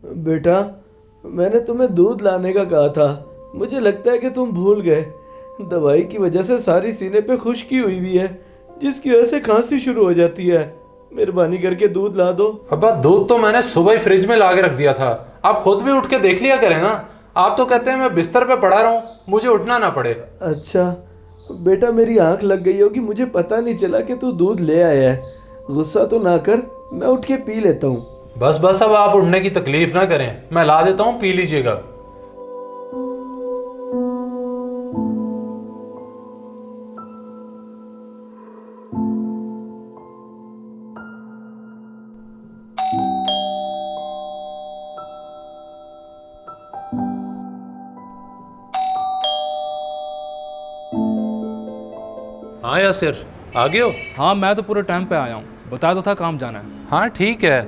बेटा, मैंने तुम्हें दूध लाने का कहा था। मुझे लगता है कि तुम भूल गए। दवाई की वजह से सारी सीने पे खुश्की हुई है, जिसकी वजह से खांसी शुरू हो जाती है। मेहरबानी करके दूध ला दो। अब्बा दूध तो मैंने सुबह ही फ्रिज में ला के रख दिया था, आप खुद भी उठ के देख लिया करें ना। आप तो कहते हैं मैं बिस्तर पे पड़ा रहूं, मुझे उठना ना पड़े। अच्छा बेटा, मेरी आंख लग गई होगी, मुझे पता नहीं चला कि तू दूध ले आया है। गुस्सा तो ना कर, मैं उठ के पी लेता हूँ। बस बस अब आप उठने की तकलीफ ना करें, मैं ला देता हूँ, पी लीजिएगा। हाँ यासिर, आ गए हो? हाँ, मैं तो पूरे टाइम पे आया हूँ। बताया तो था काम जाना है। हाँ ठीक है,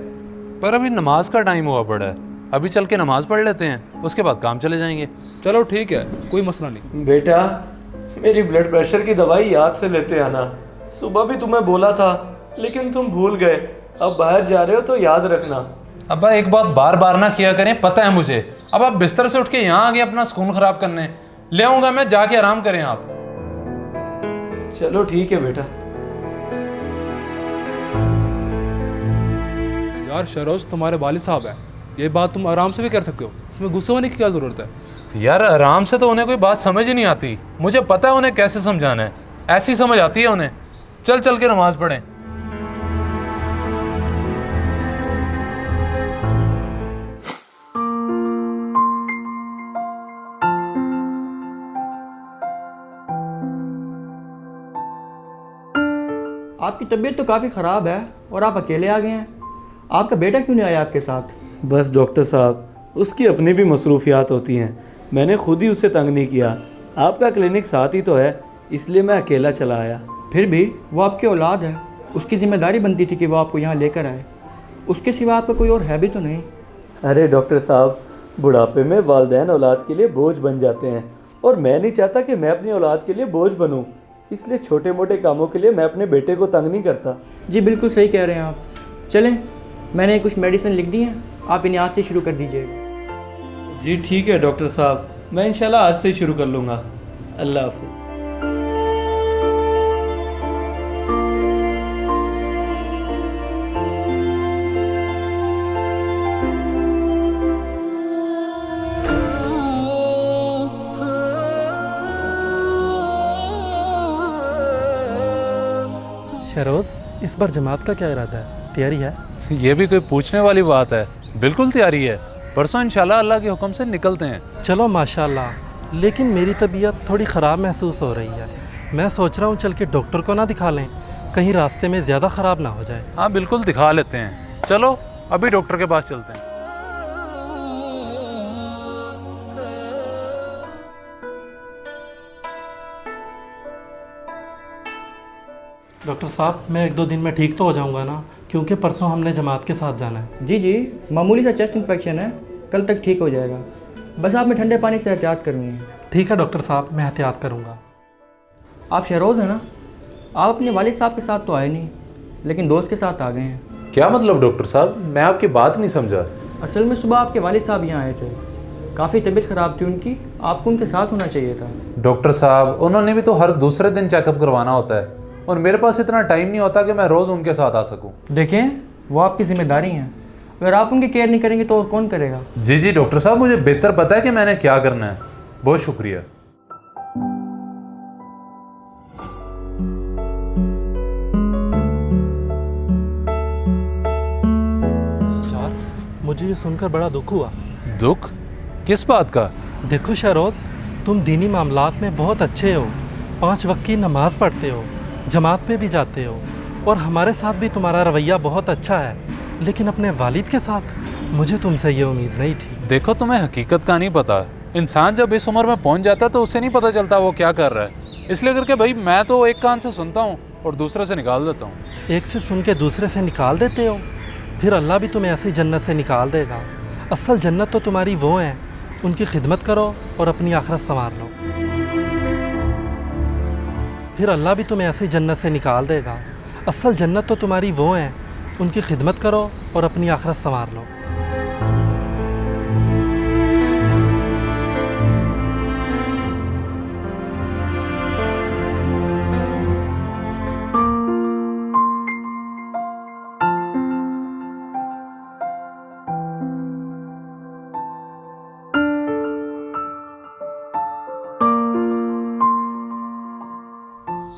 पर अभी नमाज का टाइम हुआ पड़ा है, अभी चल के नमाज पढ़ लेते हैं, उसके बाद काम चले जाएंगे। चलो ठीक है, कोई मसला नहीं। बेटा, मेरी ब्लड प्रेशर की दवाई याद से लेते आना। सुबह भी तुम्हें बोला था, लेकिन तुम भूल गए। अब बाहर जा रहे हो तो याद रखना। अब्बा एक बात बार बार ना किया करें, पता है मुझे। अब आप बिस्तर से उठ के यहाँ आ गए अपना सुकून खराब करने। ले आऊंगा मैं, जाके आराम करें आप। चलो ठीक है बेटा। यार शरोज, तुम्हारे वालिद साहब हैं, ये बात तुम आराम से भी कर सकते हो, इसमें गुस्से होने की क्या ज़रूरत है। यार आराम से तो उन्हें कोई बात समझ ही नहीं आती, मुझे पता है उन्हें कैसे समझाना है, ऐसी समझ आती है उन्हें। चल चल के नमाज पढ़ें। आपकी तबीयत तो काफ़ी ख़राब है और आप अकेले आ गए हैं। आपका बेटा क्यों नहीं आया आपके साथ? बस डॉक्टर साहब, उसकी अपनी भी मसरूफियात होती हैं। मैंने खुद ही उसे तंग नहीं किया। आपका क्लिनिक साथ ही तो है, इसलिए मैं अकेला चला आया। फिर भी वो आपकी औलाद है, उसकी जिम्मेदारी बनती थी कि वो आपको यहाँ लेकर आए। उसके सिवा आपका कोई और है भी तो नहीं। अरे डॉक्टर साहब, बुढ़ापे में वालिदैन औलाद के लिए बोझ बन जाते हैं, और मैं नहीं चाहता कि मैं अपनी औलाद के लिए बोझ बनूं। इसलिए छोटे मोटे कामों के लिए मैं अपने बेटे को तंग नहीं करता। जी बिल्कुल सही कह रहे हैं आप। चलें, मैंने कुछ मेडिसिन लिख दी हैं, आप इन्हें आज से शुरू कर दीजिएगा। जी ठीक है डॉक्टर साहब, मैं इंशाल्लाह आज से ही शुरू कर लूँगा। अल्लाह हाफिज़। शरोज, इस बार जमात का क्या इरादा है? तैयारी है? ये भी कोई पूछने वाली बात है, बिल्कुल तैयारी है। परसों इंशाल्लाह अल्लाह के हुक्म से निकलते हैं। चलो माशाल्लाह, लेकिन मेरी तबीयत थोड़ी ख़राब महसूस हो रही है। मैं सोच रहा हूँ चल के डॉक्टर को ना दिखा लें, कहीं रास्ते में ज़्यादा ख़राब ना हो जाए। हाँ बिल्कुल दिखा लेते हैं, चलो अभी डॉक्टर के पास चलते हैं। डॉक्टर साहब, मैं 1-2 दिन में ठीक तो हो जाऊँगा ना? क्योंकि परसों हमने जमात के साथ जाना है। जी जी, मामूली सा चेस्ट इन्फेक्शन है, कल तक ठीक हो जाएगा। बस आप में ठंडे पानी से एहतियात करनी है। ठीक है डॉक्टर साहब, मैं एहतियात करूँगा। आप शहरोज़ हैं ना? आप अपने वालिद साहब के साथ तो आए नहीं, लेकिन दोस्त के साथ आ गए हैं। क्या मतलब डॉक्टर साहब, मैं आपकी बात नहीं समझा। असल में सुबह आपके वालिद साहब यहाँ आए थे, काफ़ी तबीयत ख़राब थी उनकी, आपको उनके साथ होना चाहिए था। डॉक्टर साहब, उन्होंने भी तो हर दूसरे दिन चेकअप करवाना होता है, और मेरे पास इतना टाइम नहीं होता कि मैं रोज़ उनके साथ आ सकूं। देखें, वो आपकी जिम्मेदारी हैं, अगर आप उनकी केयर नहीं करेंगे तो और कौन करेगा? जी जी डॉक्टर साहब, मुझे बेहतर पता है कि मैंने क्या करना है। बहुत शुक्रिया। यार, मुझे ये सुनकर बड़ा दुख हुआ। दुख? किस बात का? देखो शरोज, तुम दीनी मामलात में बहुत अच्छे हो, 5 वक्त की नमाज पढ़ते हो, जमात पे भी जाते हो, और हमारे साथ भी तुम्हारा रवैया बहुत अच्छा है। लेकिन अपने वालिद के साथ मुझे तुमसे ये उम्मीद नहीं थी। देखो, तुम्हें हकीकत का नहीं पता। इंसान जब इस उम्र में पहुंच जाता है तो उसे नहीं पता चलता वो क्या कर रहा है। इसलिए करके भाई मैं तो एक कान से सुनता हूँ और दूसरे से निकाल देता हूँ। एक से सुन के दूसरे से निकाल देते हो, फिर अल्लाह भी तुम्हें ऐसी जन्नत से निकाल देगा। असल जन्नत तो तुम्हारी वो है, उनकी खिदमत करो और अपनी आखिरत संवार लो, फिर अल्लाह भी तुम्हें ऐसी जन्नत से निकाल देगा। असल जन्नत तो तुम्हारी वो है, उनकी खिदमत करो और अपनी आखिरत संवार लो।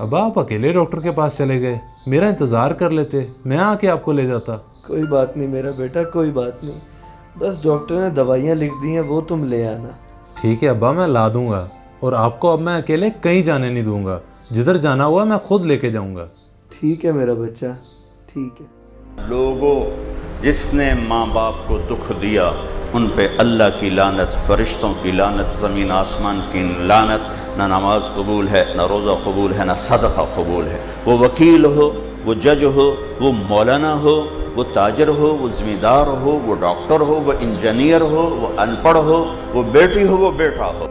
अब्बा आप अकेले डॉक्टर के पास चले गए, मेरा इंतज़ार कर लेते, मैं आके आपको ले जाता। कोई बात नहीं मेरा बेटा, कोई बात नहीं। बस डॉक्टर ने दवाइयाँ लिख दी हैं, वो तुम ले आना। ठीक है अब्बा, मैं ला दूंगा। और आपको अब मैं अकेले कहीं जाने नहीं दूंगा, जिधर जाना हुआ मैं खुद लेके जाऊंगा। ठीक है मेरा बच्चा, ठीक है। लोगों, जिसने माँ बाप को दुख दिया उन पे अल्लाह की लानत, फरिश्तों की लानत, ज़मीन आसमान की लानत। ना नमाज कबूल है, ना रोज़ा कबूल है, ना सदक़ा कबूल है। वो वकील हो, वो जज हो, वो मौलाना हो, वो ताजर हो, वो ज़मींदार हो, वो डॉक्टर हो, वो इंजीनियर हो, वो अनपढ़ हो, वो बेटी हो, वो बेटा हो।